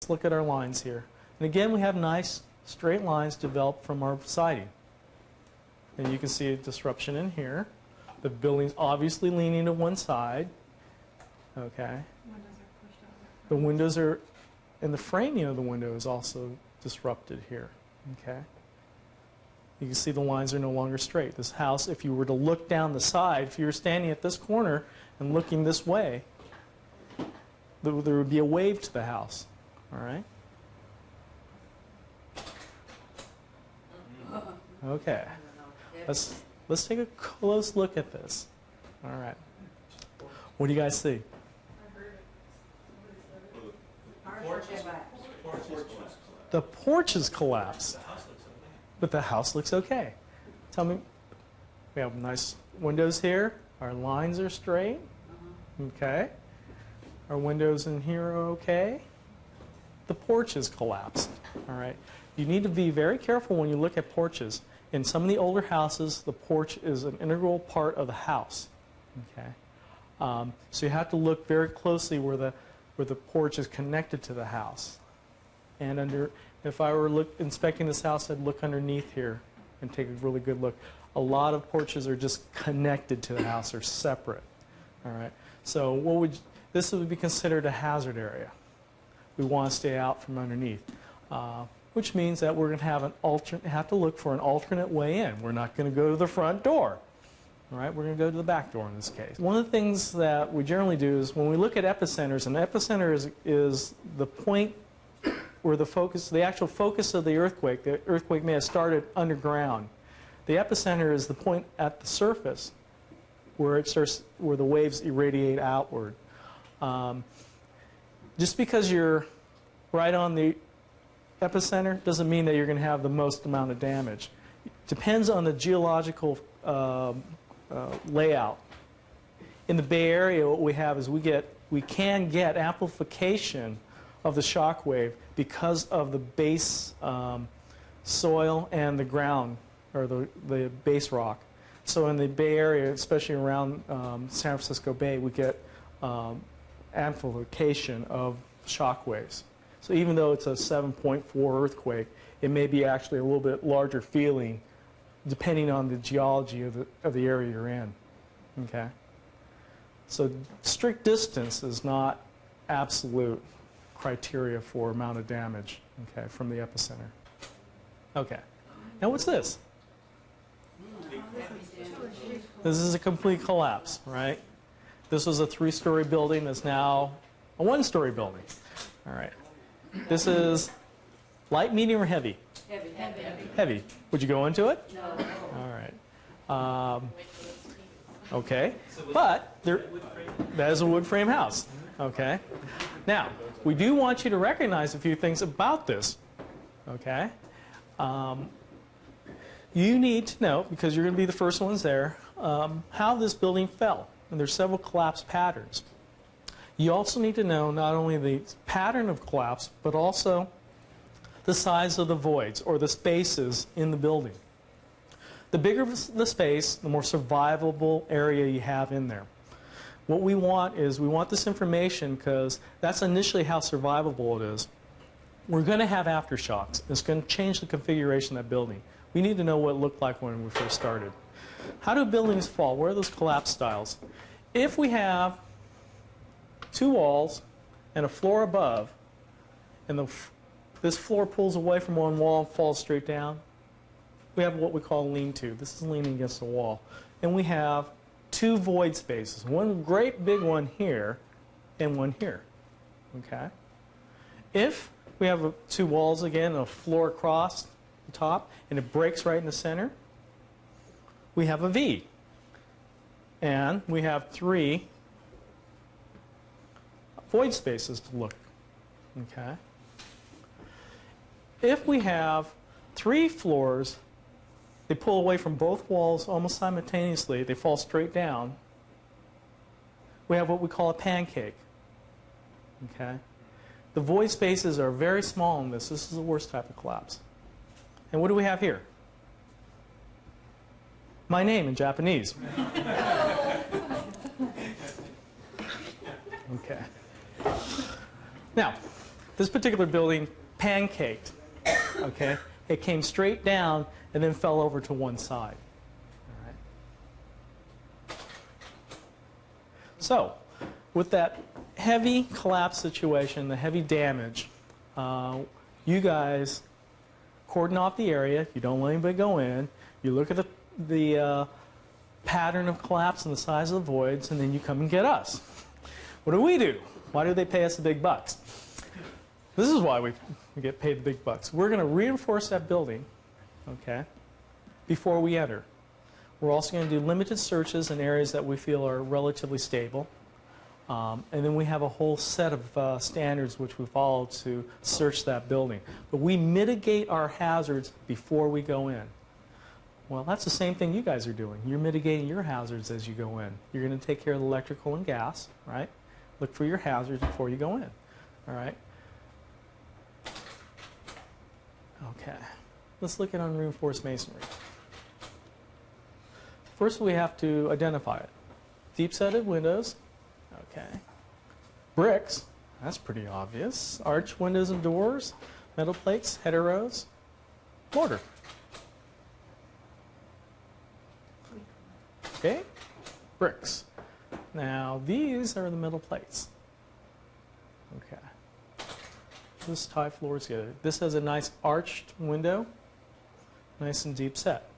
let's look at our lines here. And again, we have nice straight lines developed from our siding. And you can see a disruption in here. The building's obviously leaning to one side. Okay. The windows are, and the framing of the window is also disrupted here. Okay. You can see the lines are no longer straight. This house, if you were to look down the side, if you were standing at this corner and looking this way, there would be a wave to the house. All right? Okay. Let's take a close look at this. All right. What do you guys see? The porch is collapsed. But the house looks okay. Tell me, we have nice windows here. Our lines are straight. Okay. Our windows in here are okay. The porch is collapsed. All right. You need to be very careful when you look at porches. In some of the older houses, the porch is an integral part of the house. Okay. So you have to look very closely where the porch is connected to the house. And if I were inspecting this house, I'd look underneath here and take a really good look. A lot of porches are just connected to the house, or separate. All right. So this would be considered a hazard area. We want to stay out from underneath, which means that we're going to have to look for an alternate way in. We're not going to go to the front door. All right, we're going to go to the back door in this case. One of the things that we generally do is when we look at epicenters, and the epicenter is the point where the actual focus of the earthquake may have started underground. The epicenter is the point at the surface where the waves irradiate outward. Just because you're right on the epicenter doesn't mean that you're going to have the most amount of damage. It depends on the geological layout. In the Bay Area, what we have is we can get amplification of the shock wave because of the base soil and the ground, or the base rock. So in the Bay Area, especially around San Francisco Bay, we get amplification of shock waves. So even though it's a 7.4 earthquake, it may be actually a little bit larger feeling depending on the geology of the area you're in. Okay? So strict distance is not absolute criteria for amount of damage, okay, from the epicenter. Okay. Now what's this? This is a complete collapse, right? This was a 3-story building that's now a 1-story building. All right. This is light, medium, or heavy? Heavy. Heavy. Would you go into it? No. All right. Okay. But that is a wood frame house. Okay. Now, we do want you to recognize a few things about this. Okay. You need to know, because you're going to be the first ones there, how this building fell. And there's several collapse patterns. You also need to know not only the pattern of collapse, but also the size of the voids, or the spaces in the building. The bigger the space, the more survivable area you have in there. What we want is, we want this information because that's initially how survivable it is. We're going to have aftershocks. It's going to change the configuration of that building. We need to know what it looked like when we first started. How do buildings fall? What are those collapse styles? If we have 2 walls and a floor above, and this floor pulls away from one wall and falls straight down, we have what we call lean-to. This is leaning against the wall. And we have 2 void spaces, one great big one here and one here. Okay? If we have 2 walls again and a floor across the top, and it breaks right in the center, we have a V. And we have 3 void spaces to look. Okay? If we have 3 floors, they pull away from both walls almost simultaneously, they fall straight down, we have what we call a pancake. Okay? The void spaces are very small in this. This is the worst type of collapse. And what do we have here? My name in Japanese. Okay. Now, This particular building pancaked, okay? It came straight down and then fell over to one side. All right. So, with that heavy collapse situation, the heavy damage, you guys cordon off the area. You don't let anybody go in. You look at the pattern of collapse and the size of the voids, and then you come and get us. What do? Why do they pay us the big bucks? This is why we get paid the big bucks. We're going to reinforce that building, okay, before we enter. We're also going to do limited searches in areas that we feel are relatively stable. And then we have a whole set of standards which we follow to search that building. But we mitigate our hazards before we go in. Well, that's the same thing you guys are doing. You're mitigating your hazards as you go in. You're going to take care of the electrical and gas, right? Look for your hazards before you go in, all right? Okay, let's look at unreinforced masonry. First, we have to identify it. Deep-setted windows, okay. Bricks, that's pretty obvious. Arch windows and doors, metal plates, header rows, mortar. Okay, bricks. Now, these are the metal plates. Okay. This tie floors together. This has a nice arched window, nice and deep set.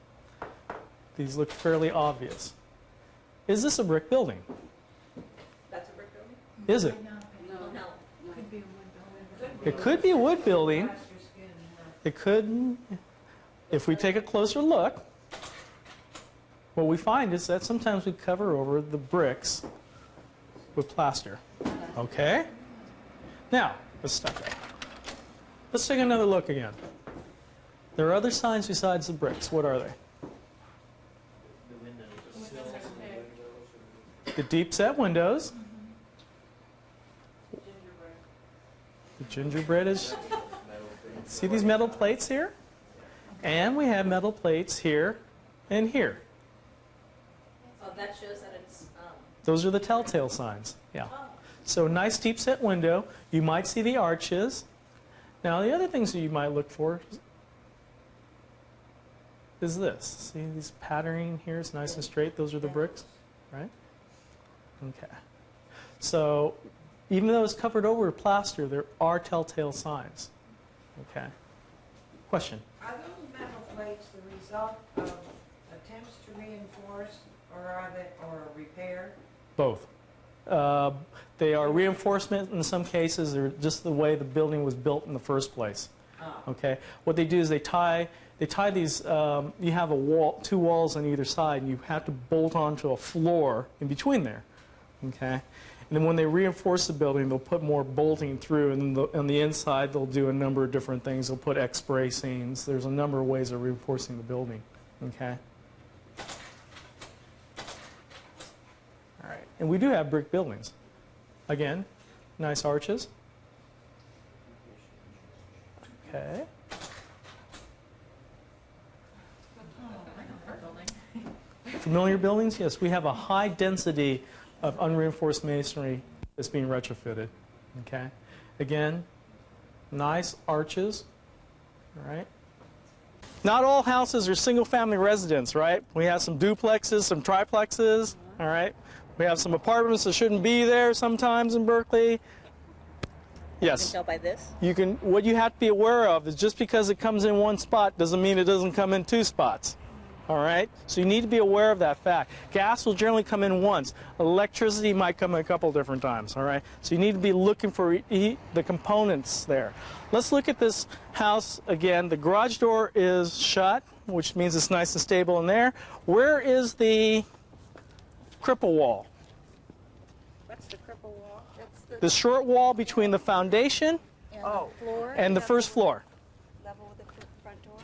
These look fairly obvious. Is this a brick building? That's a brick building? Is it? No. Could be a wood building. It could be a wood building. It could, if we take a closer look, what we find is that sometimes we cover over the bricks with plaster. Okay? Now, let's stop that. Let's take another look again. There are other signs besides the bricks. What are they? The deep set windows. The gingerbread is... See these metal plates here? And we have metal plates here and here. Oh, that shows that it's... Those are the telltale signs. Yeah. So nice deep set window. You might see the arches. Now the other things that you might look for is this. See these patterning here is nice and straight. Those are the bricks, right? Okay. So even though it's covered over with plaster, there are telltale signs. Okay. Question? Are those metal plates the result of attempts to reinforce, or are they, or repair? Both. They are reinforcement in some cases, or just the way the building was built in the first place. Okay. What they do is they tie these. You have a wall, two walls on either side, and you have to bolt onto a floor in between there. Okay. And then when they reinforce the building, they'll put more bolting through, and then on the inside they'll do a number of different things. They'll put X-bracings. There's a number of ways of reinforcing the building. Okay. All right. And we do have brick buildings. Again, nice arches. Okay. Familiar buildings? Yes, we have a high density of unreinforced masonry that's being retrofitted. Okay. Again, nice arches. All right. Not all houses are single-family residence, right? We have some duplexes, some triplexes. All right. We have some apartments that shouldn't be there sometimes in Berkeley. Yes. You can tell by this? You can. What you have to be aware of is just because it comes in one spot doesn't mean it doesn't come in two spots. All right? So you need to be aware of that fact. Gas will generally come in once. Electricity might come in a couple different times. All right? So you need to be looking for the components there. Let's look at this house again. The garage door is shut, which means it's nice and stable in there. Where is the cripple wall? What's the cripple wall? That's The short wall between the foundation and the floor? and the first floor. Level with the front door?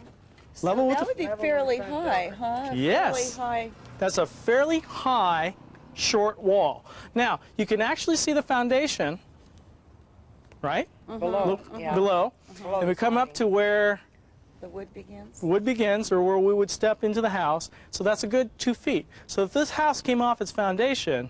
Level with That would be fairly high, huh? Yes. Fairly high. That's a fairly high, short wall. Now, you can actually see the foundation, right? Below. Yeah. Below. And we come up to where The wood begins. wood begins, or where we would step into the house. So that's a good 2 feet. So if this house came off its foundation,